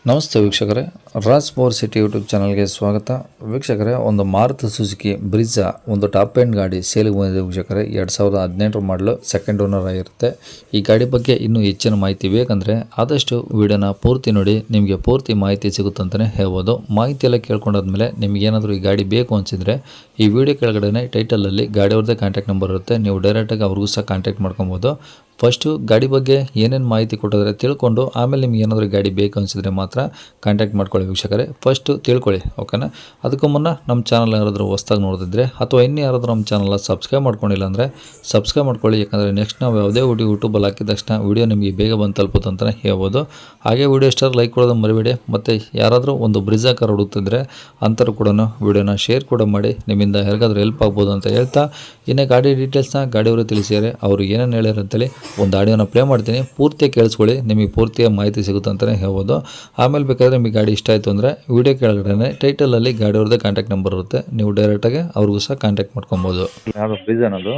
ನಮಸ್ತೆ ವೀಕ್ಷಕರೇ, Raj power city YouTube ಚಾನಲ್ಗೆ ಸ್ವಾಗತ. ವೀಕ್ಷಕರೇ, ಒಂದು ಮಾರುತಿ ಸುಜುಕಿ ಬ್ರಿಜಾ ಒಂದು ಟಾಪ್ ಎಂಡ್ ಗಾಡಿ ಸೇಲಿಗೆ ಬಂದಿದೆ ವೀಕ್ಷಕರೇ. 2018 ಮಾಡಲು ಸೆಕೆಂಡ್ ಓನರ್ ಆಗಿರುತ್ತೆ. ಈ ಗಾಡಿ ಬಗ್ಗೆ ಇನ್ನೂ ಹೆಚ್ಚಿನ ಮಾಹಿತಿ ಬೇಕಂದರೆ ಆದಷ್ಟು ವಿಡಿಯೋನ ಪೂರ್ತಿ ನೋಡಿ, ನಿಮಗೆ ಪೂರ್ತಿ ಮಾಹಿತಿ ಸಿಗುತ್ತಂತಲೇ ಹೇಳ್ಬೋದು. ಮಾಹಿತಿ ಎಲ್ಲ ಕೇಳ್ಕೊಂಡಾದ್ಮೇಲೆ ನಿಮ್ಗೆ ಏನಾದರೂ ಈ ಗಾಡಿ ಬೇಕು ಅನಿಸಿದರೆ ಈ ವಿಡಿಯೋ ಕೆಳಗಡೆ ಟೈಟಲಲ್ಲಿ ಗಾಡಿಯವ್ರದ್ದೇ ಕಾಂಟ್ಯಾಕ್ಟ್ ನಂಬರ್ ಇರುತ್ತೆ, ನೀವು ಡೈರೆಕ್ಟಾಗಿ ಅವ್ರಿಗೂ ಸಹ ಕಾಂಟ್ಯಾಕ್ಟ್ ಮಾಡ್ಕೊಬೋದು. ಫಸ್ಟು ಗಾಡಿ ಬಗ್ಗೆ ಏನೇನು ಮಾಹಿತಿ ಕೊಟ್ಟಿದ್ರೆ ತಿಳ್ಕೊಂಡು ಆಮೇಲೆ ನಿಮ್ಗೆ ಏನಾದರೂ ಗಾಡಿ ಬೇಕು ಅನಿಸಿದ್ರೆ ಮಾತ್ರ ಕಾಂಟ್ಯಾಕ್ಟ್ ಮಾಡ್ಕೊಳ್ಳಿ ವೀಕ್ಷಕರೇ. ಫಸ್ಟು ತಿಳ್ಕೊಳ್ಳಿ, ಓಕೆನಾ. ಅದಕ್ಕೂ ಮುನ್ನ ನಮ್ಮ ಚಾನಲ್ ಯಾರಾದರೂ ಹೊಸ್ದಾಗಿ ನೋಡ್ತಿದ್ರೆ ಅಥವಾ ಇನ್ನೂ ಯಾರಾದರೂ ನಮ್ಮ ಚಾನಲ್ನ ಸಬ್ಸ್ಕ್ರೈಬ್ ಮಾಡ್ಕೊಂಡಿಲ್ಲ ಅಂದರೆ ಸಬ್ಸ್ಕ್ರೈಬ್ ಮಾಡ್ಕೊಳ್ಳಿ. ಯಾಕಂದರೆ ನೆಕ್ಸ್ಟ್ ನಾವು ಯಾವುದೇ ವಿಡಿಯೋ ಯೂಟ್ಯೂಬಲ್ಲಿ ಹಾಕಿದ ತಕ್ಷಣ ವಿಡಿಯೋ ನಿಮಗೆ ಬೇಗ ಬಂದು ತಲುಪುತ್ತೆ ಅಂತಲೇ ಹೇಳ್ಬೋದು. ಹಾಗೆ ವಿಡಿಯೋ ಇಷ್ಟ ಲೈಕ್ ಕೊಡೋದು ಮರಿಬೇಡಿ. ಮತ್ತು ಯಾರಾದರೂ ಒಂದು ಬ್ರಿಜಾ ಕಾರ್ ಹುಡುಕ್ತಿದ್ರೆ ಅಂಥವ್ರು ಕೂಡ ವಿಡಿಯೋನ ಶೇರ್ ಕೂಡ ಮಾಡಿ, ನಿಮ್ಮಿಂದ ಯಾರಿಗಾದ್ರೂ ಹೆಲ್ಪ್ ಆಗ್ಬೋದು ಅಂತ ಹೇಳ್ತಾ, ಇನ್ನು ಗಾಡಿ ಡೀಟೇಲ್ಸ್ನ ಗಾಡಿಯವರು ತಿಳಿಸಿದ್ದಾರೆ. ಅವರು ಏನೇನು ಹೇಳ್ಯಾರ ಅಂತೇಳಿ ಒಂದು ಆಡಿಯೋನ ಪ್ಲೇ ಮಾಡ್ತೀನಿ, ಪೂರ್ತಿ ಕೇಳಿಸ್ಕೊಳ್ಳಿ, ನಿಮಗೆ ಪೂರ್ತಿಯ ಮಾಹಿತಿ ಸಿಗುತ್ತೆ ಅಂತಲೇ ಹೇಳ್ಬೋದು. ಆಮೇಲೆ ಬೇಕಾದರೆ ನಿಮಗೆ ಗಾಡಿ ಇಷ್ಟ ಆಯಿತು ಅಂದರೆ ವಿಡಿಯೋ ಕೆಳಗಡೆ ಟೈಟಲಲ್ಲಿ ಗಾಡಿಯವ್ರದ್ದೇ ಕಾಂಟ್ಯಾಕ್ಟ್ ನಂಬರ್ ಇರುತ್ತೆ, ನೀವು ಡೈರೆಕ್ಟಾಗಿ ಅವ್ರಿಗೂ ಸಹ ಕಾಂಟ್ಯಾಕ್ಟ್ ಮಾಡ್ಕೊಬೋದು. ಯಾವುದು ಬ್ರೀಜ್ ಅನ್ನೋದು?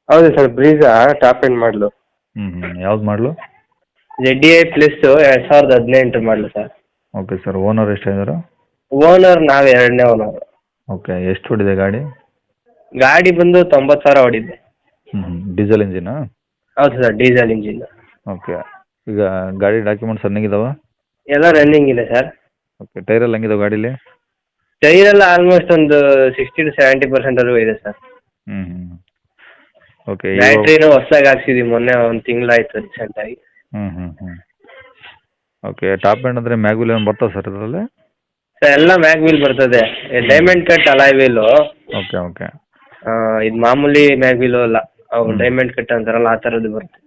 ಹೌದು ಸರ್, ಬ್ರೀಜಾ ಟಾಪ್ ಎಂಡ್ ಮಾಡಲು. ಯಾವ್ದು ಮಾಡಲು? ZDI ಪ್ಲಸ್ 2018 ಮಾಡಲು ಸರ್. Okay sir. ಓನರ್ ಎಷ್ಟಾಗಿದ್ದಾರೆ? ಓನರ್ ನಾವು ಎರಡನೇ ಓನರ್. ಓಕೆ. ಎಷ್ಟು ಹೊಡಿದೆ ಗಾಡಿ? ಗಾಡಿ ಬಂದು 90,000 ಹೊಡಿದೆ. ಡೀಸೆಲ್ ಇಂಜಿನಾ? ಹೌದು ಸರ್, ಡೀಸೆಲ್ ಇಂಜಿನ್. ಓಕೆ. ಈಗ ಗಾಡಿ ಡಾಕ್ಯುಮೆಂಟ್ಸ್ ರನ್ನಿಂಗ್ ಎಲ್ಲ ರನ್ನಿಂಗ್ ಇದೆ ಸರ್. ಓಕೆ. ಟೈರೆಲ್ಲ ಹೆಂಗಿದಾವೆ ಗಾಡೀಲಿ? ಟೈರ್ ಎಲ್ಲ ಆಲ್ಮೋಸ್ಟ್ ಒಂದು 60 to 70% ಇದೆ ಸರ್. ಓಕೆ. ಬ್ಯಾಟ್ರಿನೂ ಹೊಸದಾಗಿ ಹಾಕ್ಸಿದ್ವಿ, ಮೊನ್ನೆ ಒಂದು ತಿಂಗಳಾಯ್ತು ರೀಸೆಂಟಾಗಿ. ಓಕೆ. ಟಾಪ್ ಎಂಡ್ ಅಂದರೆ ಮ್ಯಾಗ್ವಿಲ್ ಏನು ಬರ್ತದೆ ಸರ್ ಇದರಲ್ಲಿ? ಸರ್ ಎಲ್ಲ ಮ್ಯಾಗ್ ವೀಲ್ ಬರ್ತದೆ, diamond cut alloy wheel. Okay okay. ಇದು ಮಾಮೂಲಿ ಮ್ಯಾಗ್ ವೀಲು ಅಲ್ಲ, ಅವು ಡೈಮಂಡ್ ಕಟ್ ಅಂತಾರಲ್ಲ ಆ ಥರದ್ದು ಬರುತ್ತೆ.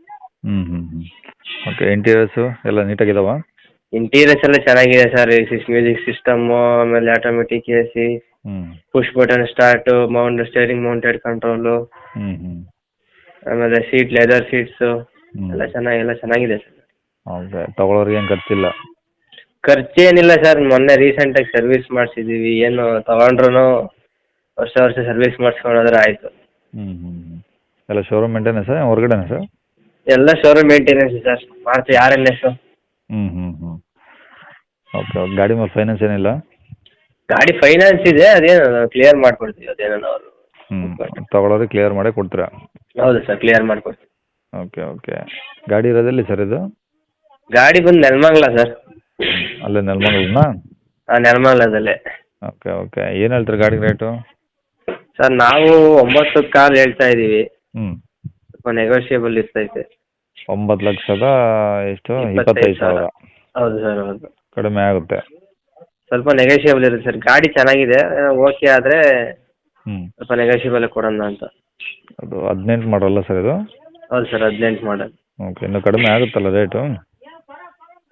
ಓಕೆ. ಇಂಟೀರಿಯರ್ಸು ಎಲ್ಲ ನೀಟಾಗಿದಾವ? ಇಂಟೀರಿಯರ್ಸ್ ಎಲ್ಲ ಚೆನ್ನಾಗಿದೆ ಸರ್. ಮ್ಯೂಸಿಕ್ ಸಿಸ್ಟಮು, ಆಮೇಲೆ automatic AC, push button start, steering mounted control, ಆಮೇಲೆ ಲೆದರ್ ಸೀಟ್ಸು ಎಲ್ಲ ಚೆನ್ನಾಗಿದೆ ಸರ್. ಓಕೆ. ತಗೊಳ್ಳೋರಿಗೆ ಏನು ಖರ್ಚಿಲ್ಲ? ಖರ್ಚೇನಿಲ್ಲ ಸರ್, ಮೊನ್ನೆ ರೀಸೆಂಟಾಗಿ ಸರ್ವಿಸ್ ಮಾಡಿಸಿದ್ದೀವಿ. ಏನು ತಗೊಂಡ್ರು ವರ್ಷ ಸರ್ವಿಸ್ ಮಾಡಿಸ್ಕೊಂಡ್ರೆ ಆಯಿತು. ಎಲ್ಲ ಶೋರೂಮ್ ಮೇಂಟೆನೆನ್ಸ್ ಹೊರಗಡೆನಾ ಸರ್? ಎಲ್ಲ ಶೋರೂಮ್ ಮೇಂಟೆನೆನ್ಸ್ ಸರ್, ಮಾಡ್ತೀವಿ RNS. ಓಕೆ. ಗಾಡಿ ಮೇಲೆ ಫೈನಾನ್ಸ್ ಏನಿಲ್ಲ? ಗಾಡಿ ಫೈನಾನ್ಸ್ ಇದೆ, ಅದೇನು ಕ್ಲಿಯರ್ ಮಾಡ್ಕೊಡ್ತೀವಿ, ಅದೇನೋ ಅವರು. ತಗೊಳ್ಳೋರಿಗೆ ಕ್ಲಿಯರ್ ಮಾಡೇ ಕೊಡ್ತೀರಾ? ಹೌದು ಸರ್, ಕ್ಲಿಯರ್ ಮಾಡ್ಕೊಡ್ತೀವಿ. Okay okay. ಗಾಡಿ ಇರೋದೆಲ್ಲಿ ಸರ್ ಇದು? ಗಾಡಿ ಬಂದು ನೆಲಮಂಗಲ ಸರ್. ಅಲ್ಲೇ ನೆಲಮಂಗಲನಾ? ಹಾಂ, ನೆಲಮಂಗಲದಲ್ಲೇ. Okay okay. ಏನು ಹೇಳ್ತೀರಿ ಗಾಡಿ ರೇಟು? ಸರ್ ನಾವು 9 ಕಾರ್ ಹೇಳ್ತಾ ಇದ್ದೀವಿ, ಸ್ವಲ್ಪ ನೆಗೋಷಿಯೇಬಲ್ ಇರ್ತೈತೆ. 9,00,000 ಎಷ್ಟು? 25,000. ಹೌದು ಸರ್, ಹೌದು. ಕಡಿಮೆ ಆಗುತ್ತೆ. ಸ್ವಲ್ಪ ನೆಗೋಷಿಯೇಬಲ್ ಇರುತ್ತೆ ಸರ್. ಗಾಡಿ ಚೆನ್ನಾಗಿದೆ, ಓಕೆ ಆದರೆ ಸ್ವಲ್ಪ ನೆಗೋಷಿಯೇಬಲ್ ಕೊಡೋಣ ಅಂತ. ಅದು 18 ಮಾಡಲ್ಲ ಸರ್ ಇದು? ಹೌದು ಸರ್, 18 ಮಾಡಲ್. ಓಕೆ. ಇನ್ನು ಕಡಿಮೆ ಆಗುತ್ತಲ್ಲ ರೇಟು?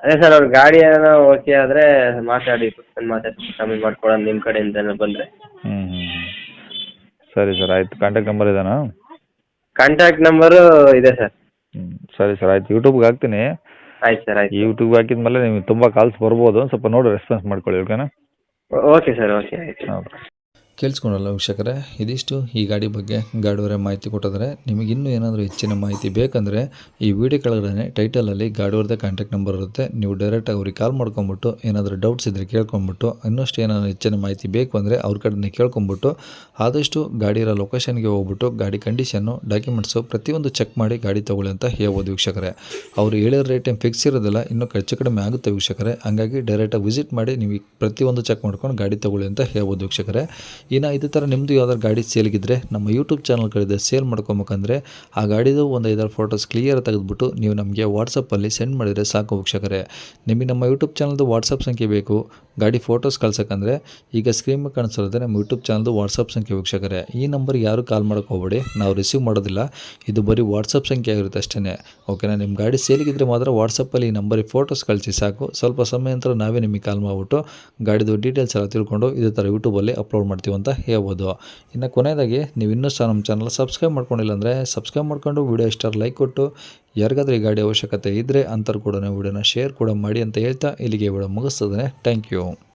ಅದೇ ಸರ್, ಅವ್ರ ಗಾಡಿ ಏನೋ ಓಕೆ ಆದರೆ ಮಾತಾಡಿ ಕಮ್ಮಿ ಮಾಡ್ಕೊಡೋಣ ನಿಮ್ಮ ಕಡೆಯಿಂದ ಬಂದರೆ. ಸರಿ ಸರ್, ಆಯಿತು. ಕಾಂಟ್ಯಾಕ್ಟ್ ನಂಬರ್ ಇದೇನಾ? ಕಾಂಟ್ಯಾಕ್ಟ್ ನಂಬರು ಇದೆ ಸರ್. ಸರಿ ಸರ್, ಆಯಿತು. ಯೂಟ್ಯೂಬ್ಗೆ ಹಾಕ್ತೀನಿ. ಆಯ್ತು ಸರ್, ಆಯ್ತು. ಯೂಟ್ಯೂಬ್ಗೆ ಹಾಕಿದ ಮೇಲೆ ನಿಮಗೆ ತುಂಬ ಕಾಲ್ಸ್ ಬರ್ಬೋದು, ಸ್ವಲ್ಪ ನೋಡಿ ರೆಸ್ಪಾನ್ಸ್ ಮಾಡ್ಕೊಳ್ಳಿ, ಓಕೆನಾ? ಓಕೆ ಸರ್, ಓಕೆ, ಆಯಿತು. ಓಕೆ. ಕೇಳಿಸ್ಕೊಂಡಲ್ಲ ವೀಕ್ಷಕರೇ, ಇದಿಷ್ಟು ಈ ಗಾಡಿ ಬಗ್ಗೆ ಗಾಡಿಯವರೇ ಮಾಹಿತಿ ಕೊಟ್ಟಿದ್ದಾರೆ. ನಿಮಗೆ ಇನ್ನೂ ಏನಾದರೂ ಹೆಚ್ಚಿನ ಮಾಹಿತಿ ಬೇಕಂದರೆ ಈ ವಿಡಿಯೋ ಕೆಳಗಡೆ ಟೈಟಲಲ್ಲಿ ಗಾಡಿಯವ್ರದ್ದೇ ಕಾಂಟ್ಯಾಕ್ಟ್ ನಂಬರ್ ಇರುತ್ತೆ, ನೀವು ಡೈರೆಕ್ಟಾಗಿ ಅವ್ರಿಗೆ ಕಾಲ್ ಮಾಡ್ಕೊಂಬಿಟ್ಟು ಏನಾದರೂ ಡೌಟ್ಸ್ ಇದ್ದರೆ ಕೇಳ್ಕೊಂಬಿಟ್ಟು, ಇನ್ನಷ್ಟು ಏನಾದರೂ ಹೆಚ್ಚಿನ ಮಾಹಿತಿ ಬೇಕು ಅಂದರೆ ಅವ್ರ ಕಡೆನೇ ಕೇಳ್ಕೊಂಬಿಟ್ಟು ಆದಷ್ಟು ಗಾಡಿ ಇರೋ ಲೊಕೇಶನ್ಗೆ ಹೋಗ್ಬಿಟ್ಟು ಗಾಡಿ ಕಂಡೀಷನ್ನು, ಡಾಕ್ಯುಮೆಂಟ್ಸು ಪ್ರತಿಯೊಂದು ಚೆಕ್ ಮಾಡಿ ಗಾಡಿ ತೊಗೊಳ್ಳಿ ಅಂತ ಹೇಳ್ಬೋದು ವೀಕ್ಷಕರೇ. ಅವರು ಹೇಳಿರೋ ರೇಟ್ ಏನು ಫಿಕ್ಸ್ ಇರೋದಿಲ್ಲ, ಇನ್ನೂ ಹೆಚ್ಚು ಕಡಿಮೆ ಆಗುತ್ತೆ ವೀಕ್ಷಕರೇ. ಹಾಗಾಗಿ ಡೈರೆಕ್ಟಾಗಿ ವಿಸಿಟ್ ಮಾಡಿ ನೀವು ಪ್ರತಿಯೊಂದು ಚೆಕ್ ಮಾಡ್ಕೊಂಡು ಗಾಡಿ ತೊಗೊಳ್ಳಿ ಅಂತ ಹೇಳ್ಬೋದು ವೀಕ್ಷಕರೇ. ಇನ್ನು ಇದೇ ಥರ ನಿಮ್ಮದು ಯಾವ್ದಾದ್ರು ಗಾಡಿ ಸೇಲ್ಗಿದ್ರೆ ನಮ್ಮ ಯೂಟ್ಯೂಬ್ ಚಾನಲ್ಗಳಿದೆ, ಸೇಲ್ ಮಾಡ್ಕೊಬೇಕಂದ್ರೆ ಆ ಗಾಡಿದು ಒಂದು 5-6 ಫೋಟೋಸ್ ಕ್ಲಿಯರ್ ತೆಗೆದುಬಿಟ್ಟು ನೀವು ನಮಗೆ ವಾಟ್ಸಪ್ಪಲ್ಲಿ ಸೆಂಡ್ ಮಾಡಿದರೆ ಸಾಕು ವೀಕ್ಷಕರೇ. ನಿಮಗೆ ನಮ್ಮ ಯೂಟ್ಯೂಬ್ ಚಾನಲ್ದು ವಾಟ್ಸಪ್ ಸಂಖ್ಯೆ ಬೇಕು ಗಾಡಿ ಫೋಟೋಸ್ ಕಳ್ಸೋಕ್ಕಂದರೆ ಈಗ ಸ್ಕ್ರೀನ್ ಮೇಲೆ ಕಾಣಿಸ್ತಿರುತ್ತೆ ನಮ್ಮ ಯೂಟ್ಯೂಬ್ ಚಾನಲ್ದು ವಾಟ್ಸಪ್ ಸಂಖ್ಯೆ ವೀಕ್ಷಕರೇ. ಈ ನಂಬರ್ಗೆ ಯಾರು ಕಾಲ್ ಮಾಡೋಕ್ಕೆ ಹೋಗಬೇಡಿ, ನಾವು ರಿಸೀವ್ ಮಾಡೋದಿಲ್ಲ, ಇದು ಬರೀ ವಾಟ್ಸಪ್ ಸಂಖ್ಯೆ ಆಗಿರುತ್ತೆ ಅಷ್ಟೇ, ಓಕೆನಾ. ನಿಮ್ಮ ಗಾಡಿ ಸೇಲಿಗಿದ್ರೆ ಮಾತ್ರ ವಾಟ್ಸಪ್ಪಲ್ಲಿ ಈ ನಂಬರಿಗೆ ಫೋಟೋಸ್ ಕಳಿಸಿ ಸಾಕು. ಸ್ವಲ್ಪ ಸಮಯ ನಂತರ ನಾವೇ ನಿಮಗೆ ಕಾಲ್ ಮಾಡಿಬಿಟ್ಟು ಗಾಡಿದು ಡೀಟೇಲ್ಸ್ ಎಲ್ಲ ತಿಳ್ಕೊಂಡು ಇದೇ ಥರ ಯೂಟ್ಯೂಬಲ್ಲಿ ಅಪ್ಲೋಡ್ ಮಾಡ್ತೀವಿ ಅಂತ ಹೇಳ್ಬೋದು. ಇನ್ನು ಕೊನೆಯದಾಗಿ ನೀವು ಇನ್ನೂ ಸಹ ನಮ್ಮ ಚಾನಲ್ ಸಬ್ಸ್ಕ್ರೈಬ್ ಮಾಡ್ಕೊಂಡಿಲ್ಲ ಅಂದರೆ ಸಬ್ಸ್ಕ್ರೈಬ್ ಮಾಡ್ಕೊಂಡು ವಿಡಿಯೋ ಇಷ್ಟ ಲೈಕ್ ಕೊಟ್ಟು, ಯಾರಿಗಾದ್ರೂ ಈ ಗಾಡಿ ಅವಶ್ಯಕತೆ ಇದ್ದರೆ ಅಂಥವ್ರು ಕೂಡ ವಿಡಿಯೋನ ಶೇರ್ ಕೂಡ ಮಾಡಿ ಅಂತ ಹೇಳ್ತಾ ಇಲ್ಲಿಗೆ ವಿಡಿಯೋ ಮುಗಿಸ್ತದೆ. Thank you.